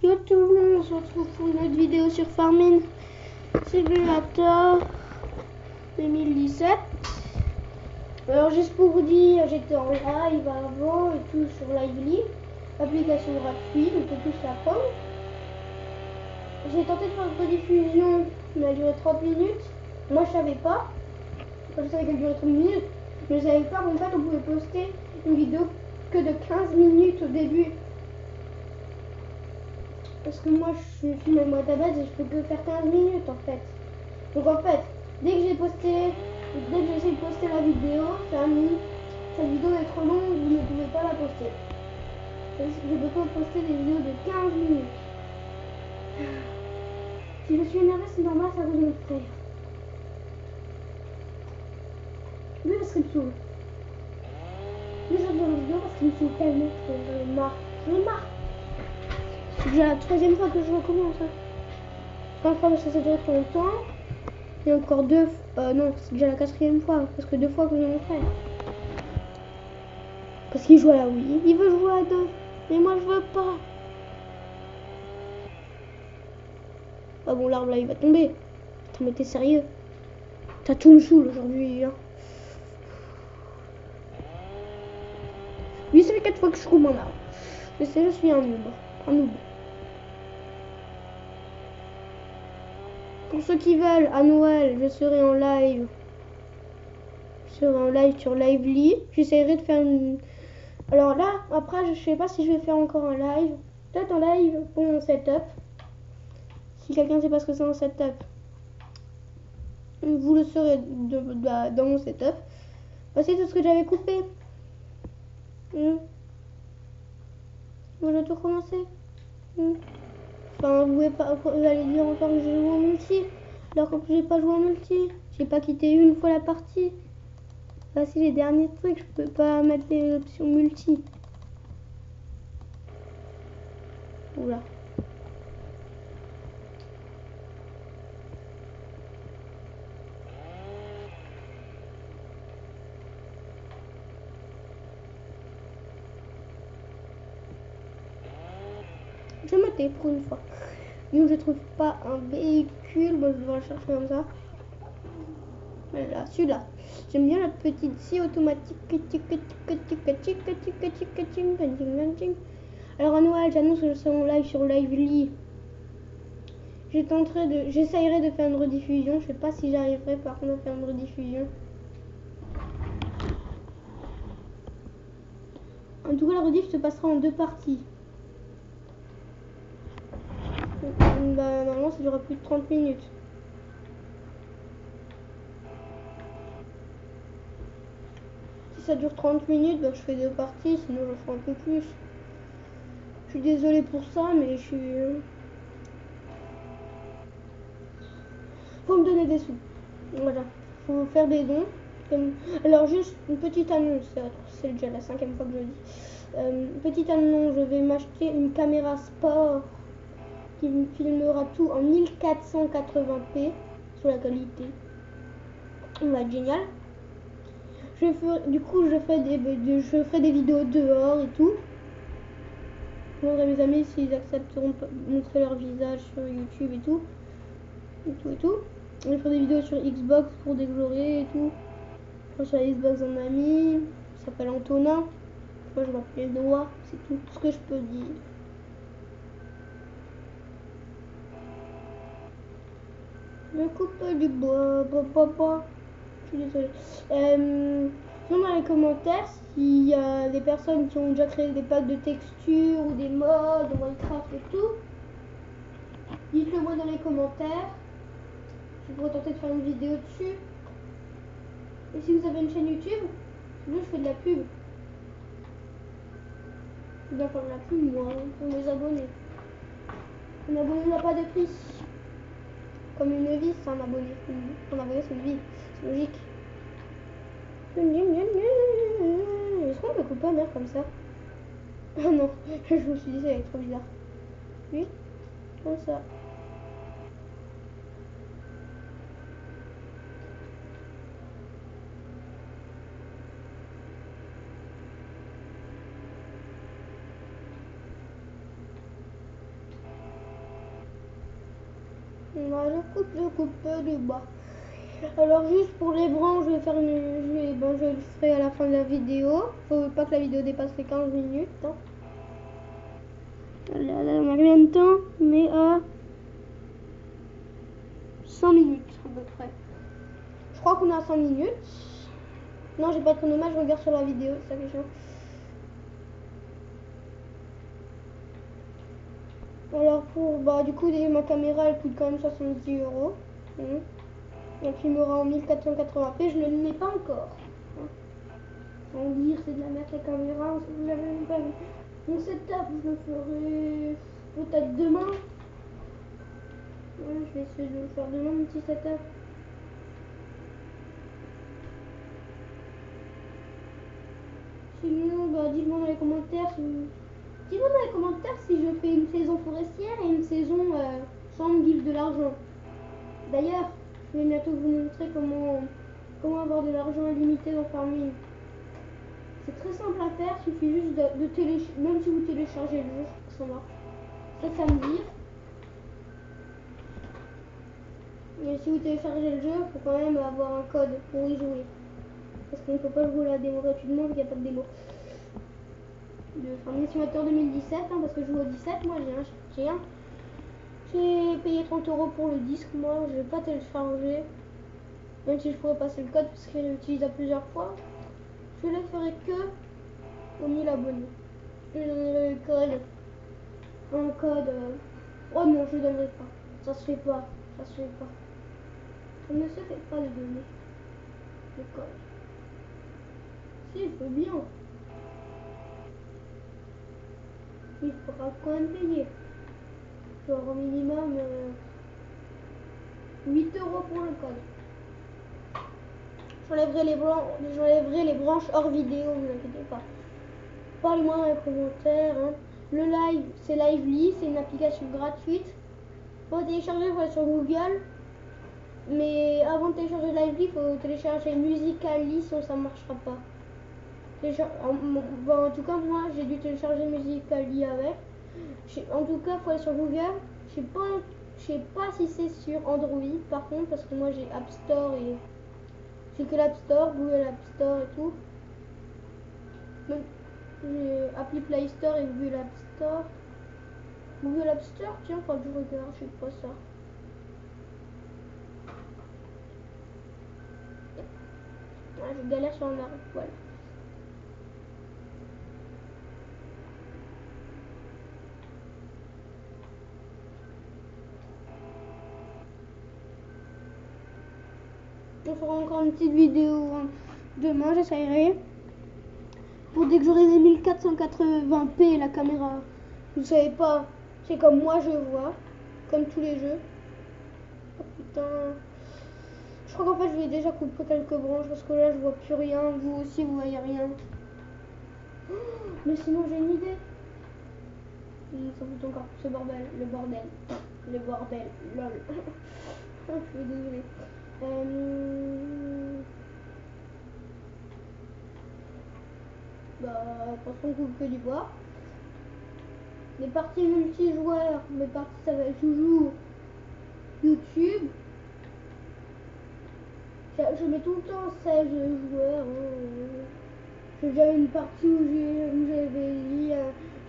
Yo tout le monde, on se retrouve pour une autre vidéo sur Farming Simulator 2017. Alors juste pour vous dire, j'étais en live avant et tout sur Lively, application gratuite, on peut tous la prendre. J'ai tenté de faire une rediffusion, mais elle a duré 30 minutes. Moi je savais pas, je savais qu'elle durait 30 minutes, mais je savais pas qu'en fait on pouvait poster une vidéo que de 15 minutes au début. Parce que moi je filme avec ma tablette et je peux que faire 15 minutes en fait. Donc en fait, dès que j'ai essayé de poster la vidéo, ça a mis cette vidéo est trop longue, vous ne pouvez pas la poster. Je peux pas poster des vidéos de 15 minutes. Si je suis énervée, c'est normal, ça vous mon frère. Oui, parce qu'il me saoule. Oui, je regarde la vidéo parce qu'il me saoule tellement que j'en ai marre. J'en ai marre. C'est déjà la troisième fois que je recommence. Quand je crois que ça s'est duré trop longtemps. Et encore deux. Non, c'est déjà la quatrième fois. Parce que deux fois que j'ai mon frère. Parce qu'il joue à la Wii. Il veut jouer à deux. Mais moi je veux pas. Ah bon, l'arbre là il va tomber. Attends, mais t'es sérieux? T'as tout me saoule aujourd'hui. Hein. Oui, ça fait 4 fois que je coupe mon arbre. Je sais, je suis un noob. Un noob. Pour ceux qui veulent, à Noël, je serai en live. Je serai en live sur Lively. J'essaierai de faire une. Alors là, après, je sais pas si je vais faire encore un live. Peut-être un live pour mon setup. Si quelqu'un sait pas ce que c'est un setup, vous le saurez dans mon setup. Voici tout ce que j'avais coupé. Moi, je vais tout recommencer. Enfin, vous allez dire encore que j'ai joué en multi. Alors que j'ai pas joué en multi. J'ai pas quitté une fois la partie. Voici les derniers trucs. Je peux pas mettre les options multi. Oula. Je vais me tais pour une fois. Donc je trouve pas un véhicule. Bon, je dois le chercher comme ça. Là, celui-là. J'aime bien la petite scie automatique. Alors à Noël, j'annonce que je serai en live sur Lively. J'essayerai de faire une rediffusion. Je sais pas si j'arriverai par contre à faire une rediffusion. En tout cas, la rediff se passera en deux parties. Bah, normalement, ça durera plus de 30 minutes. Si ça dure 30 minutes, bah, je fais deux parties, sinon je ferai un peu plus. Je suis désolée pour ça, mais je suis... Faut me donner des sous. Voilà. Faut faire des dons. Alors, juste une petite annonce. C'est déjà la 5e fois que je le dis. Petite annonce, je vais m'acheter une caméra sport qui me filmera tout en 1480p sur la qualité. Il va être génial. Du coup, je ferai des vidéos dehors et tout. Je demanderai à mes amis s'ils accepteront de montrer leur visage sur YouTube et tout. Et tout. Je ferai des vidéos sur Xbox pour déglorer et tout. Sur la Xbox d'un ami. Il s'appelle Antonin. Moi, je m'appelle Noah. C'est tout ce que je peux dire. Je coupe du bois. Je suis désolée. Sinon, dans les commentaires, s'il y a des personnes qui ont déjà créé des packs de textures ou des mods de Minecraft et tout, dites-le moi dans les commentaires. Je pourrais tenter de faire une vidéo dessus. Et si vous avez une chaîne YouTube, moi je fais de la pub. Je dois faire de la pub moi pour mes abonnés. Un abonné n'a pas de prix. Comme une vie, c'est un abonné. Un abonné, c'est une vie. C'est logique. Est-ce qu'on peut couper un air comme ça? Ah non, je me suis dit ça va être trop bizarre. Oui, comme ça. Moi, je coupe du bois. Alors juste pour les branches, je vais faire je le ferai à la fin de la vidéo. Faut pas que la vidéo dépasse les 15 minutes. Hein. Là, on a combien de temps? Mais à 100 minutes à peu près. Je crois qu'on a 100 minutes. Non, j'ai pas de chronomètre, je regarde sur la vidéo, c'est ça que je... Alors pour, du coup, ma caméra, elle coûte quand même 70 euros. Donc il m'aura en 1480p, je ne l'ai pas encore. Sans dire c'est de la merde la caméra, vous avez même pas vu. Mon setup, je le ferai peut-être demain. Ouais, je vais essayer de le faire demain, mon petit setup. Sinon, dites-moi dans les commentaires si je fais une saison forestière et une saison sans me give de l'argent. D'ailleurs, je vais bientôt vous montrer comment avoir de l'argent illimité dans Farming. C'est très simple à faire, il suffit juste de télécharger, même si vous téléchargez le jeu, ça marche. Ça me dit. Et si vous téléchargez le jeu, il faut quand même avoir un code pour y jouer. Parce qu'on ne peut pas jouer la démo gratuitement, il n'y a pas de démo. De Farming Simulator 2017, hein, parce que je joue au 17, moi j'ai payé 30 euros pour le disque, moi je vais pas télécharger. Même si je pourrais passer le code parce qu'il l'utilise à plusieurs fois. Je ne le ferai que aux 1000 abonnés. Je donnerai le code. Un code. Oh non, je ne donnerai pas. Ça se fait pas. Ça se fait pas. Ça ne se fait pas de donner le code. Si, il faut bien. Il faudra quand même payer. Genre au minimum 8 euros pour le code. J'enlèverai les branches hors vidéo, ne vous inquiétez pas. Parlez-moi dans les commentaires. Hein. Le live, c'est Lively, c'est une application gratuite. Pour télécharger, il faut aller sur Google. Mais avant de télécharger Lively, il faut télécharger Musical.ly, sinon ça ne marchera pas. En tout cas, moi, j'ai dû télécharger Musical.ly avec. En tout cas, il faut aller sur Google. Je sais pas si c'est sur Android, par contre, parce que moi, j'ai App Store et... J'ai que l'App Store, Google App Store et tout. Donc, j'ai appli Play Store et Google App Store. Google App Store, tiens, quand je regarde, je sais pas ça. Ah, je galère sur un arbre, voilà. On fera encore une petite vidéo demain, j'essayerai. Pour dès que j'aurai les 1480p la caméra. Vous savez pas, c'est comme moi je vois, comme tous les jeux. Oh putain. Je crois qu'en fait je vais déjà couper quelques branches parce que là je vois plus rien. Vous aussi vous voyez rien. Oh, mais sinon j'ai une idée. Ça fout encore ce bordel, le bordel, lol. Je suis désolée. De toute façon, on coupe que du bois. Les parties multijoueurs, mes parties ça va être toujours YouTube. Je mets tout le temps 16 joueurs. Hein. J'ai déjà une partie où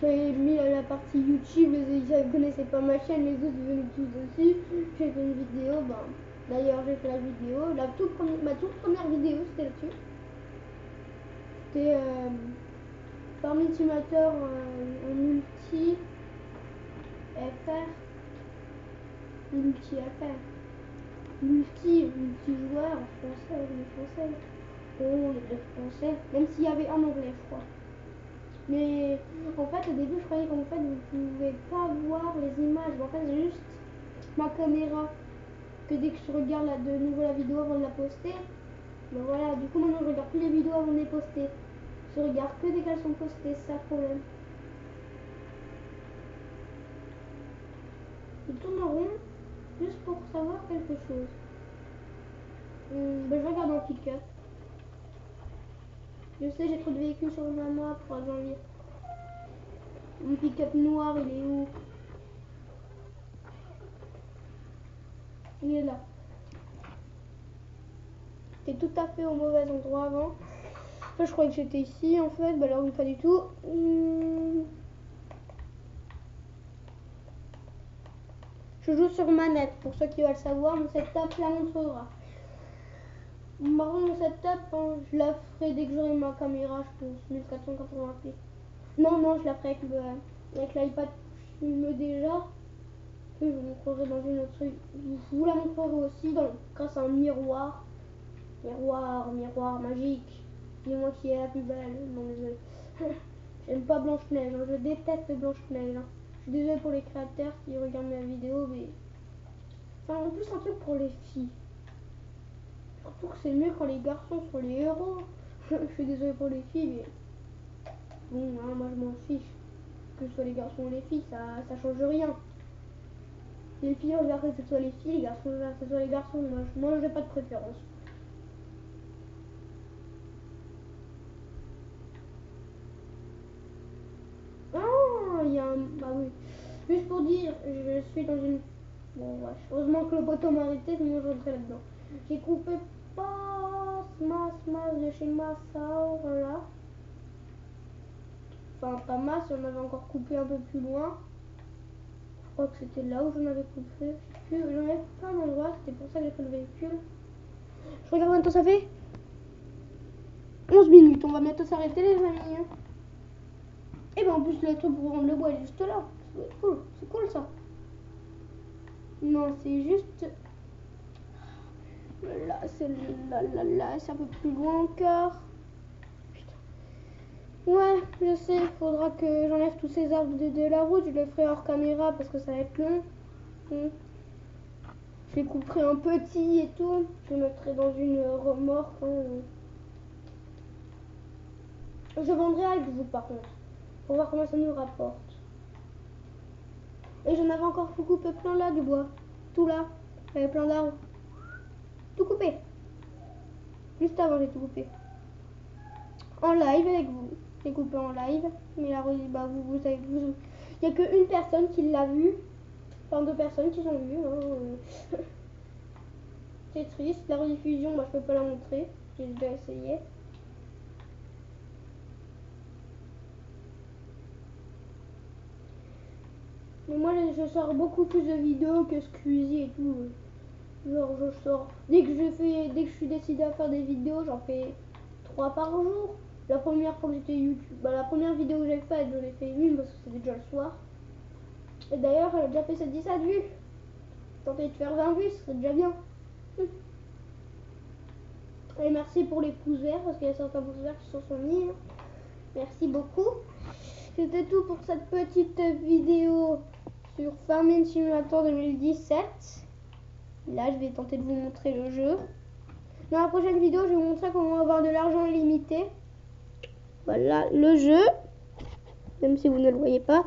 j'avais mis la partie YouTube, ils connaissaient pas ma chaîne, les autres ils venaient tous dessus. J'ai fait une vidéo, d'ailleurs j'ai fait la vidéo, ma toute première vidéo c'était là-dessus. C'était Farming Simulator en multi FR. Multijoueur en français, Oh, les français, même s'il y avait en anglais, je crois. Mais en fait, au début, je croyais qu'en fait, vous ne pouvez pas voir les images. En fait, c'est juste ma caméra. Que dès que je regarde de nouveau la vidéo avant de la poster, voilà, du coup, maintenant, je regarde plus les vidéos avant de les poster. Je regarde que dès qu'elles sont postées, c'est ça le problème. Je tourne en rond juste pour savoir quelque chose. Je regarde en pick-up. Je sais, j'ai trop de véhicules sur la map pour janvier. Mon pick-up noir, il est où? tout à fait au mauvais endroit avant. Enfin, je croyais que j'étais ici en fait, bah alors pas du tout. Je joue sur manette, pour ceux qui veulent savoir, mon setup la montrera. Par contre, mon setup, hein, je la ferai dès que j'aurai ma caméra, je pense, 1480p. Non, je la ferai avec l'iPad que je filme déjà. Et je vous montrerai dans une autre. Je vous la montrerai aussi grâce à un miroir. Miroir magique. Dis-moi qui est la plus belle. Non, désolé. J'aime pas Blanche-Neige, hein. Je déteste Blanche-Neige. Hein. Je suis désolée pour les créateurs qui regardent ma vidéo, mais. Enfin, en plus, un truc pour les filles. Surtout que c'est mieux quand les garçons sont les héros. Je suis désolée pour les filles, mais. Bon, hein, moi je m'en fiche. Que ce soit les garçons ou les filles, ça change rien. Les filles regardent que ce soit les filles, les garçons regardent que ce soit les garçons. Moi j'ai pas de préférence. Ah, il y a un. Bah oui. Juste pour dire, je suis dans une. Bon, ouais. Heureusement que le poteau m'a arrêté, sinon je rentrais là-dedans. J'ai coupé pas masse de chez Massa, là. Enfin, pas masse, j'en avais encore coupé un peu plus loin. Je crois que c'était là où j'en avais coupé. J'en avais coupé un endroit, c'était pour ça que j'ai pris le véhicule. Je regarde combien de temps ça fait. 11 minutes, on va bientôt s'arrêter les amis. Hein. Et ben en plus le truc pour rendre le bois est juste là. C'est cool ça. Non, c'est juste. Là, c'est là, c'est un peu plus loin encore. Putain. Ouais, je sais, il faudra que j'enlève tous ces arbres de la route. Je le ferai hors caméra parce que ça va être long. Je les couperai en petits et tout. Je les mettrai dans une remorque. Hein. Je vendrai avec vous par contre. Pour voir comment ça nous rapporte. Et j'en avais encore coupé plein là du bois. Tout là. Il y avait plein d'arbres. Tout coupé. Juste avant j'ai tout coupé. En live avec vous. J'ai coupé en live. Mais la bah vous savez. Il n'y a qu'une personne qui l'a vu. Enfin 2 personnes qui l'ont vu. Hein. C'est triste. La rediffusion, bah, je peux pas la montrer. J'ai déjà essayé. Mais moi je sors beaucoup plus de vidéos que Squeezie et tout. Genre je sors. Dès que je suis décidé à faire des vidéos, j'en fais 3 par jour. La première fois que j'étais YouTube, bah, la première vidéo que j'ai faite, j'en ai fait une parce que c'était déjà le soir. Et d'ailleurs, elle a déjà fait 17 vues. Tenter de faire 20 vues, ce serait déjà bien. Et merci pour les pouces verts parce qu'il y a certains pouces verts qui se sont mis. Hein. Merci beaucoup. C'était tout pour cette petite vidéo sur Farming Simulator 2017. Là, je vais tenter de vous montrer le jeu. Dans la prochaine vidéo, je vais vous montrer comment avoir de l'argent illimité. Voilà le jeu. Même si vous ne le voyez pas.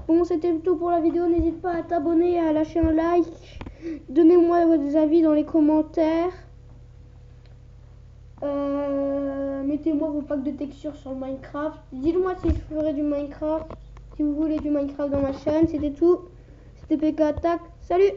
Bon, c'était tout pour la vidéo. N'hésite pas à t'abonner, à lâcher un like. Donnez-moi vos avis dans les commentaires. Mettez-moi vos packs de textures sur Minecraft. Dites-moi si je ferai du Minecraft. Si vous voulez du Minecraft dans ma chaîne. C'était tout. C'était PK Attack. Salut!